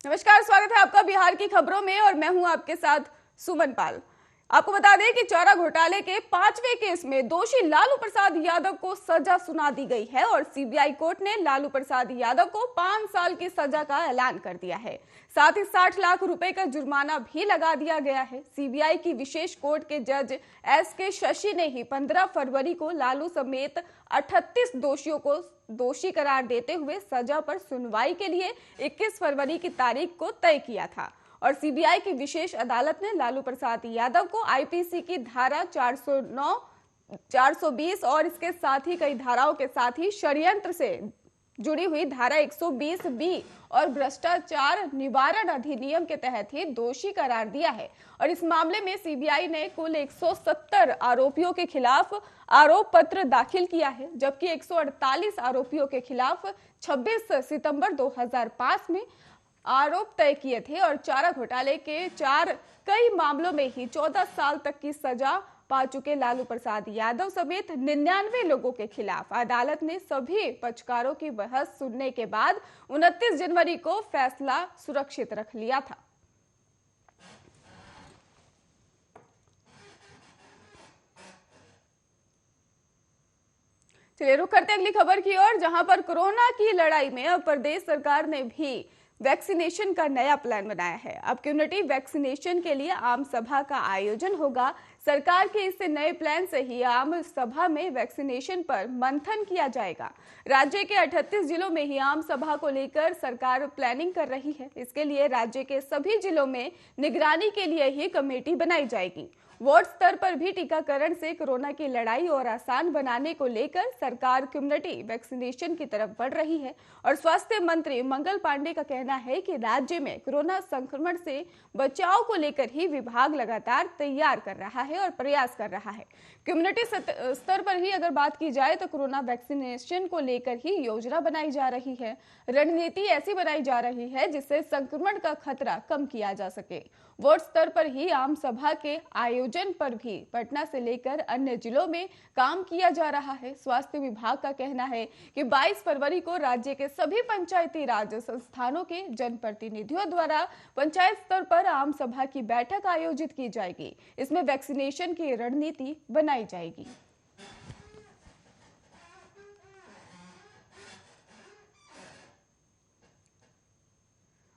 नमस्कार, स्वागत है आपका बिहार की खबरों में और मैं हूं आपके साथ सुमन पाल। आपको बता दें कि चारा घोटाले के 5वें केस में दोषी लालू प्रसाद यादव को सजा सुना दी गई है और सीबीआई कोर्ट ने लालू प्रसाद यादव को 5 साल की सजा का ऐलान कर दिया है। साथ ही 60 लाख रुपए का जुर्माना भी लगा दिया गया है। सीबीआई की विशेष कोर्ट के जज एस.के. शशि ने ही 15 फरवरी को लालू समेत 38 दोषियों को दोषी करार देते हुए सजा पर सुनवाई के लिए 21 फरवरी की तारीख को तय किया था और सीबीआई की विशेष अदालत ने लालू प्रसाद यादव को आईपीसी की धारा 409, 420 और इसके साथ ही कई धाराओं के साथ ही षड्यंत्र से जुड़ी हुई धारा 120 बी और भ्रष्टाचार निवारण अधिनियम के तहत ही दोषी करार दिया है। और इस मामले में सीबीआई ने कुल 170 आरोपियों के खिलाफ आरोप पत्र दाखिल किया है, जबकि 148 आरोपियों के खिलाफ 26 सितंबर 2005 में आरोप तय किए थे और चारा घोटाले के कई मामलों में ही 14 साल तक की सजा पा चुके लालू प्रसाद यादव समेत 99 लोगों के खिलाफ अदालत ने सभी पक्षकारों की बहस सुनने के बाद 29 जनवरी को फैसला सुरक्षित रख लिया था। चलिए रुक करते अगली खबर की ओर, जहां पर कोरोना की लड़ाई में अब प्रदेश सरकार ने भी वैक्सीनेशन का नया प्लान बनाया है। अब कम्युनिटी वैक्सीनेशन के लिए आम सभा का आयोजन होगा। सरकार के इस नए प्लान से ही आम सभा में वैक्सीनेशन पर मंथन किया जाएगा। राज्य के 38 जिलों में ही आम सभा को लेकर सरकार प्लानिंग कर रही है। इसके लिए राज्य के सभी जिलों में निगरानी के लिए ही कमेटी बनाई जाएगी। वार्ड स्तर पर भी टीकाकरण से कोरोना की लड़ाई और आसान बनाने को लेकर सरकार कम्युनिटी वैक्सीनेशन की तरफ बढ़ रही है और स्वास्थ्य मंत्री मंगल पांडे का कहना है कि राज्य में कोरोना संक्रमण से बचाव को लेकर ही विभाग लगातार तैयार कर रहा है और प्रयास कर रहा है। कम्युनिटी स्तर पर ही अगर बात की जाए तो कोरोना वैक्सीनेशन को लेकर ही योजना बनाई जा रही है, रणनीति ऐसी बनाई जा रही है जिससे संक्रमण का खतरा कम किया जा सके। वार्ड स्तर पर ही आम सभा के आयोजन पर भी पटना से लेकर अन्य जिलों में काम किया जा रहा है। स्वास्थ्य विभाग का कहना है कि 22 फरवरी को राज्य के सभी पंचायती राज संस्थानों के जनप्रतिनिधियों द्वारा पंचायत स्तर पर आम सभा की बैठक आयोजित की जाएगी। इसमें वैक्सीनेशन की रणनीति बनाई जाएगी।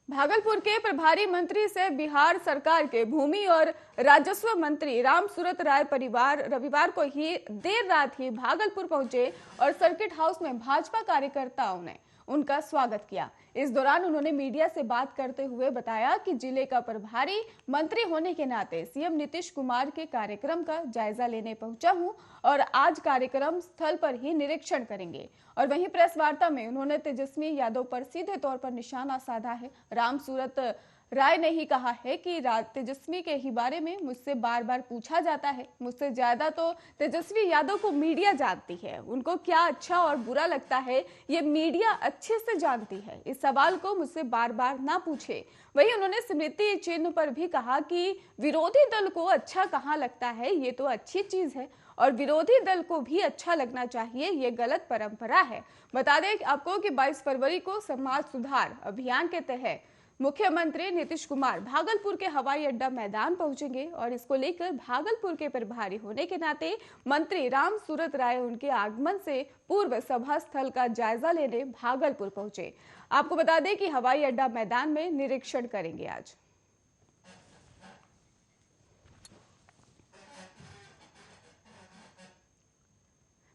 भागलपुर के प्रभारी मंत्री से बिहार सरकार के भूमि और राजस्व मंत्री रामसूरत राय परिवार रविवार को ही देर रात ही भागलपुर पहुंचे और सर्किट हाउस में भाजपा कार्यकर्ताओं ने उनका स्वागत किया। इस दौरान उन्होंने मीडिया से बात करते हुए बताया कि जिले का प्रभारी मंत्री होने के नाते सीएम नीतीश कुमार के कार्यक्रम का जायजा लेने पहुंचा हूं और आज कार्यक्रम स्थल पर ही निरीक्षण करेंगे। और वहीं प्रेस वार्ता में उन्होंने तेजस्वी यादव पर सीधे तौर पर निशाना साधा है। रामसूरत राय ने ही कहा है कि तेजस्वी के ही बारे में मुझसे बार बार पूछा जाता है। मुझसे ज्यादा तो तेजस्वी यादव को मीडिया जानती है। उनको क्या अच्छा और बुरा लगता है ये मीडिया अच्छे से जानती है। इस सवाल को मुझसे बार बार ना पूछे। वहीं उन्होंने स्मृति चिन्ह पर भी कहा कि विरोधी दल को अच्छा कहाँ लगता है, ये तो अच्छी चीज है और विरोधी दल को भी अच्छा लगना चाहिए, ये गलत परंपरा है। बता दें आपको कि 22 फरवरी को समाज सुधार अभियान के तहत मुख्यमंत्री नीतीश कुमार भागलपुर के हवाई अड्डा मैदान पहुंचेंगे और इसको लेकर भागलपुर के प्रभारी होने के नाते मंत्री रामसूरत राय उनके आगमन से पूर्व सभा स्थल का जायजा लेने भागलपुर पहुंचे। आपको बता दें कि हवाई अड्डा मैदान में निरीक्षण करेंगे। आज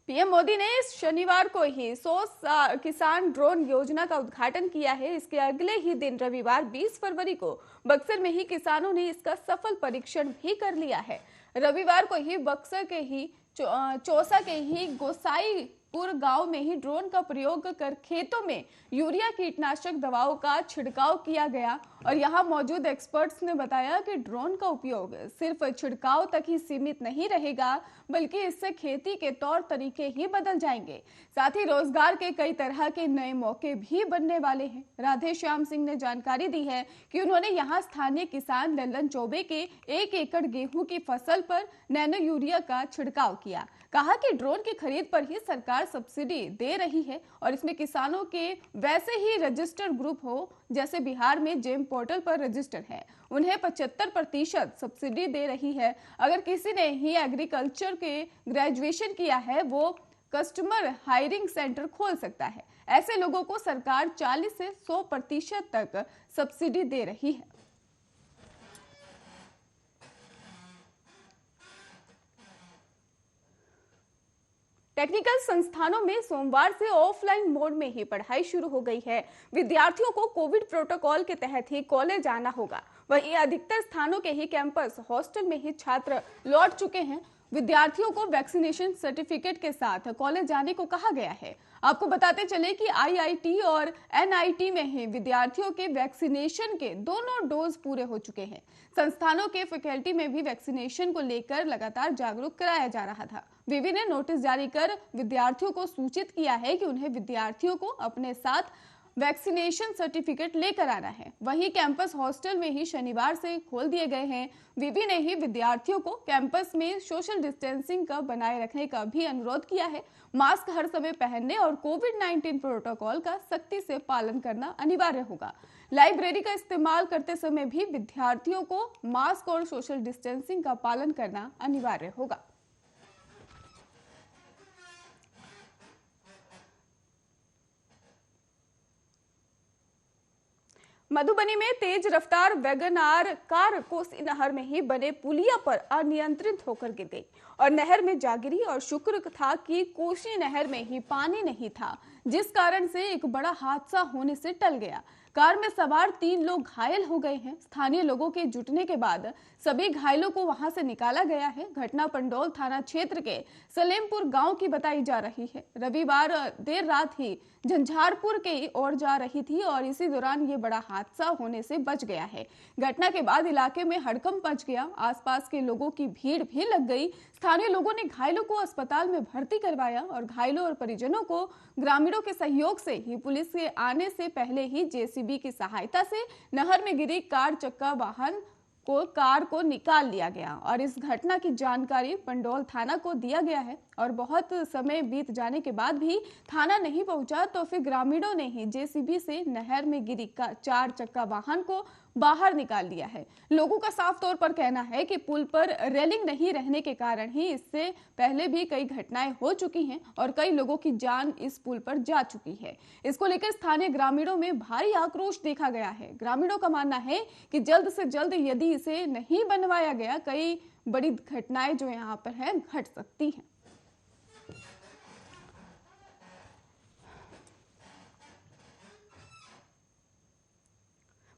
पीएम मोदी ने शनिवार को ही 100 किसान ड्रोन योजना का उद्घाटन किया है। इसके अगले ही दिन रविवार 20 फरवरी को बक्सर में ही किसानों ने इसका सफल परीक्षण भी कर लिया है। रविवार को ही बक्सर के ही चौसा के ही गोसाईपुर गांव में ही ड्रोन का प्रयोग कर खेतों में यूरिया कीटनाशक दवाओं का छिड़काव किया गया और यहां मौजूद एक्सपर्ट्स ने बताया कि ड्रोन का उपयोग सिर्फ छिड़काव तक ही सीमित नहीं रहेगा, बल्कि इससे खेती के तौर तरीके ही बदल जाएंगे। साथ ही रोजगार के कई तरह के नए मौके भी बनने वाले हैं। राधे श्याम सिंह ने जानकारी दी है कि उन्होंने यहां स्थानीय किसान लल्लन चौबे के 1 एकड़ गेहूं की फसल पर नैनो यूरिया का छिड़काव किया। कहा कि ड्रोन की खरीद पर ही सरकार सब्सिडी दे रही है और इसमें किसानों के वैसे ही रजिस्टर्ड ग्रुप हो जैसे बिहार में जेम पोर्टल पर रजिस्टर है उन्हें 75% सब्सिडी दे रही है। अगर किसी ने ही एग्रीकल्चर के ग्रेजुएशन किया है वो कस्टमर हायरिंग सेंटर खोल सकता है। ऐसे लोगों को सरकार 40 से 100% तक सब्सिडी दे रही है। टेक्निकल संस्थानों में सोमवार से ऑफलाइन मोड में ही पढ़ाई शुरू हो गई है। विद्यार्थियों को कोविड प्रोटोकॉल के तहत ही कॉलेज आना होगा। वहीं अधिकतर स्थानों के ही कैंपस हॉस्टल में ही छात्र लौट चुके हैं। विद्यार्थियों को वैक्सीनेशन सर्टिफिकेट के साथ कॉलेज जाने को कहा गया है। आपको बताते चले कि आईआईटी और एनआईटी में ही विद्यार्थियों के वैक्सीनेशन के दोनों डोज पूरे हो चुके हैं। संस्थानों के फैकल्टी में भी वैक्सीनेशन को लेकर लगातार जागरूक कराया जा रहा था। विवि ने नोटिस जारी कर विद्यार्थियों को सूचित किया है कि उन्हें विद्यार्थियों को अपने साथ वैक्सीनेशन सर्टिफिकेट लेकर आना है। वहीं कैंपस हॉस्टल में ही शनिवार से खोल दिए गए हैं। विवि ने ही विद्यार्थियों को कैंपस में सोशल डिस्टेंसिंग का बनाए रखने का भी अनुरोध किया है। मास्क हर समय पहनने और कोविड-19 प्रोटोकॉल का सख्ती से पालन करना अनिवार्य होगा। लाइब्रेरी का इस्तेमाल करते समय भी विद्यार्थियों को मास्क और सोशल डिस्टेंसिंग का पालन करना अनिवार्य होगा। मधुबनी में तेज रफ्तार वैगनआर कार कोसी नहर में ही बने पुलिया पर अनियंत्रित होकर गिर गई और नहर में जा गिरी। और शुक्र था कि कोसी नहर में ही पानी नहीं था, जिस कारण से एक बड़ा हादसा होने से टल गया। कार में सवार 3 लोग घायल हो गए हैं। स्थानीय लोगों के जुटने के बाद सभी घायलों को वहां से निकाला गया है। घटना पंडौल थाना क्षेत्र के सलेमपुर गांव की बताई जा रही है। रविवार देर रात ही झंझारपुर की ओर जा रही थी और इसी दौरान ये बड़ा हादसा होने से बच गया है। घटना के बाद इलाके में हड़कंप मच गया। आसपास के लोगों की भीड़ भी लग गई। स्थानीय लोगों ने घायलों को अस्पताल में भर्ती करवाया और घायलों और परिजनों को ग्रामीणों के सहयोग से ही पुलिस के आने से पहले ही जेसीबी की सहायता से नहर में गिरी कार को निकाल लिया गया। और इस घटना की जानकारी पंडौल थाना को दिया गया है और बहुत समय बीत जाने के बाद भी थाना नहीं पहुंचा तो फिर ग्रामीणों ने ही जेसीबी से नहर में गिरी 4 चक्का वाहन को बाहर निकाल लिया है। लोगों का साफ तौर पर कहना है कि पुल पर रेलिंग नहीं रहने के कारण ही इससे पहले भी कई घटनाएं हो चुकी हैं और कई लोगों की जान इस पुल पर जा चुकी है। इसको लेकर स्थानीय ग्रामीणों में भारी आक्रोश देखा गया है। ग्रामीणों का मानना है कि जल्द से जल्द यदि इसे नहीं बनवाया गया कई बड़ी घटनाएं जो यहाँ पर है घट सकती हैं।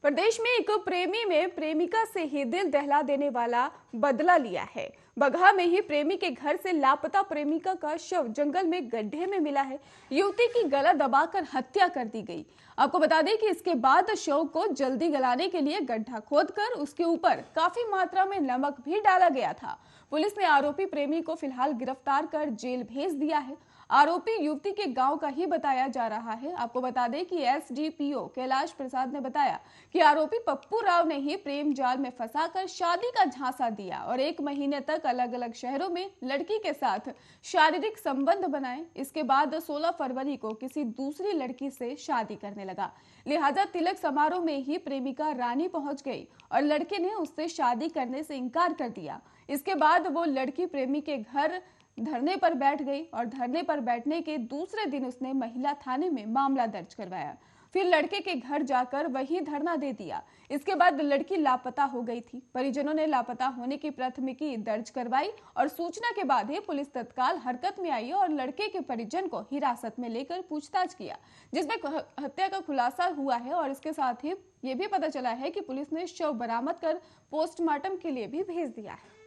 प्रदेश में एक प्रेमी में प्रेमिका से ही दिल दहला देने वाला बदला लिया है। बगहा में ही प्रेमी के घर से लापता प्रेमिका का शव जंगल में गड्ढे में मिला है। युवती की गला दबाकर हत्या कर दी गई। आपको बता दें कि इसके बाद शव को जल्दी गलाने के लिए गड्ढा खोदकर उसके ऊपर काफी मात्रा में नमक भी डाला गया था। पुलिस ने आरोपी प्रेमी को फिलहाल गिरफ्तार कर जेल भेज दिया है। आरोपी युवती के गांव का ही बताया जा रहा है। आपको बता दें कि एसडीपीओ कैलाश प्रसाद ने बताया कि आरोपी पप्पू राव ने ही प्रेम जाल में फंसाकर शादी का झांसा दिया और 1 महीने तक अलग अलग शहरों में लड़की के साथ शारीरिक संबंध बनाए। इसके बाद 16 फरवरी को किसी दूसरी लड़की से शादी करने लगा। लिहाजा तिलक समारोह में ही प्रेमिका रानी पहुंच गई और लड़के ने उससे शादी करने से इनकार कर दिया। इसके बाद वो लड़की प्रेमी के घर धरने पर बैठ गई और धरने पर बैठने के दूसरे दिन उसने महिला थाने में मामला दर्ज करवाया। फिर लड़के के घर जाकर वही धरना दे दिया। इसके बाद लड़की लापता हो गई थी। परिजनों ने लापता होने की प्राथमिकी दर्ज करवाई और सूचना के बाद ही पुलिस तत्काल हरकत में आई और लड़के के परिजन को हिरासत में लेकर पूछताछ किया, जिसमें हत्या का खुलासा हुआ है। और इसके साथ ही ये भी पता चला है कि पुलिस ने शव बरामद कर पोस्टमार्टम के लिए भी भेज दिया है।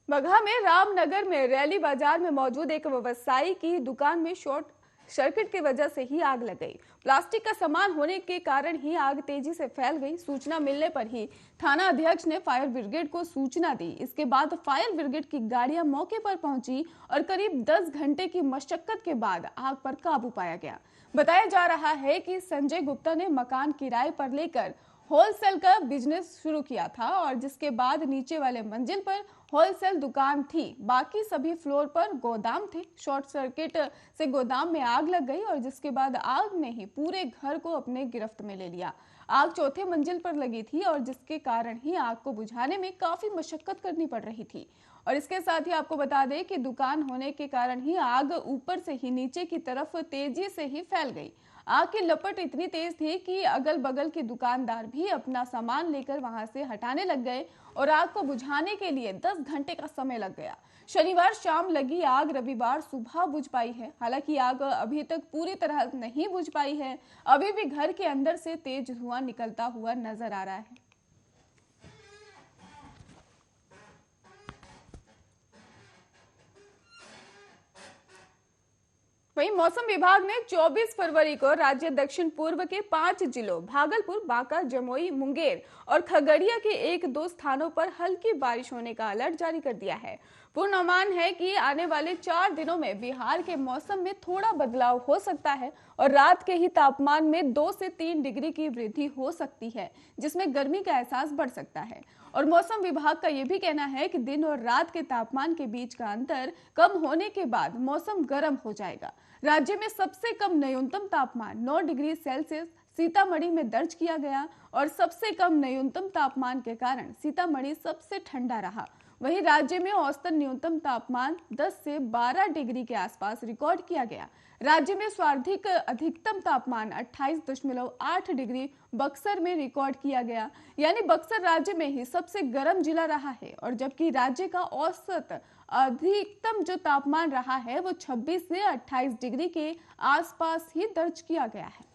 बगहा में रामनगर में रैली बाजार में मौजूद एक व्यवसायी की दुकान में शॉर्ट सर्किट की वजह से ही आग लग गई। प्लास्टिक का सामान होने के कारण ही आग तेजी से फैल गई। सूचना मिलने पर ही थाना अध्यक्ष ने फायर ब्रिगेड को सूचना दी। इसके बाद फायर ब्रिगेड की गाड़ियां मौके पर पहुंची और करीब 10 घंटे की मशक्कत के बाद आग पर काबू पाया गया। बताया जा रहा है कि संजय गुप्ता ने मकान किराए पर लेकर होलसेल का बिजनेस शुरू किया था और जिसके बाद नीचे वाले मंजिल पर होलसेल दुकान थी, बाकी सभी फ्लोर पर गोदाम थे। शॉर्ट सर्किट से गोदाम में आग लग गई और जिसके बाद आग ने ही पूरे घर को अपने गिरफ्त में ले लिया। आग चौथे मंजिल पर लगी थी और जिसके कारण ही आग को बुझाने में काफी मशक्कत करनी पड़ रही थी। और इसके साथ ही आपको बता दें कि दुकान होने के कारण ही आग ऊपर से ही नीचे की तरफ तेजी से ही फैल गई। आग की लपट इतनी तेज थी कि अगल बगल के दुकानदार भी अपना सामान लेकर वहां से हटाने लग गए और आग को बुझाने के लिए 10 घंटे का समय लग गया। शनिवार शाम लगी आग रविवार सुबह बुझ पाई है। हालांकि आग अभी तक पूरी तरह नहीं बुझ पाई है। अभी भी घर के अंदर से तेज धुआं निकलता हुआ नजर आ रहा है। वहीं मौसम विभाग ने 24 फरवरी को राज्य दक्षिण पूर्व के 5 जिलों भागलपुर, बांका, जमुई, मुंगेर और खगड़िया के 1-2 स्थानों पर हल्की बारिश होने का अलर्ट जारी कर दिया है। पूर्वानुमान है कि आने वाले 4 दिनों में बिहार के मौसम में थोड़ा बदलाव हो सकता है और रात के ही तापमान में 2 से 3 डिग्री की वृद्धि हो सकती है, जिसमें गर्मी का एहसास बढ़ सकता है। और मौसम विभाग का यह भी कहना है कि दिन और रात के तापमान के बीच का अंतर कम होने के बाद मौसम गर्म हो जाएगा। राज्य में सबसे कम न्यूनतम तापमान 9 डिग्री सेल्सियस सीतामढ़ी में दर्ज किया गया और सबसे कम न्यूनतम तापमान के कारण सीतामढ़ी सबसे ठंडा रहा। वहीं राज्य में औसतन न्यूनतम तापमान 10 से 12 डिग्री के आसपास रिकॉर्ड किया गया। राज्य में सर्वाधिक अधिकतम तापमान 28.8 डिग्री बक्सर में रिकॉर्ड किया गया, यानी बक्सर राज्य में ही सबसे गर्म जिला रहा है। और जबकि राज्य का औसत अधिकतम जो तापमान रहा है वो 26 से 28 डिग्री के आसपास ही दर्ज किया गया है।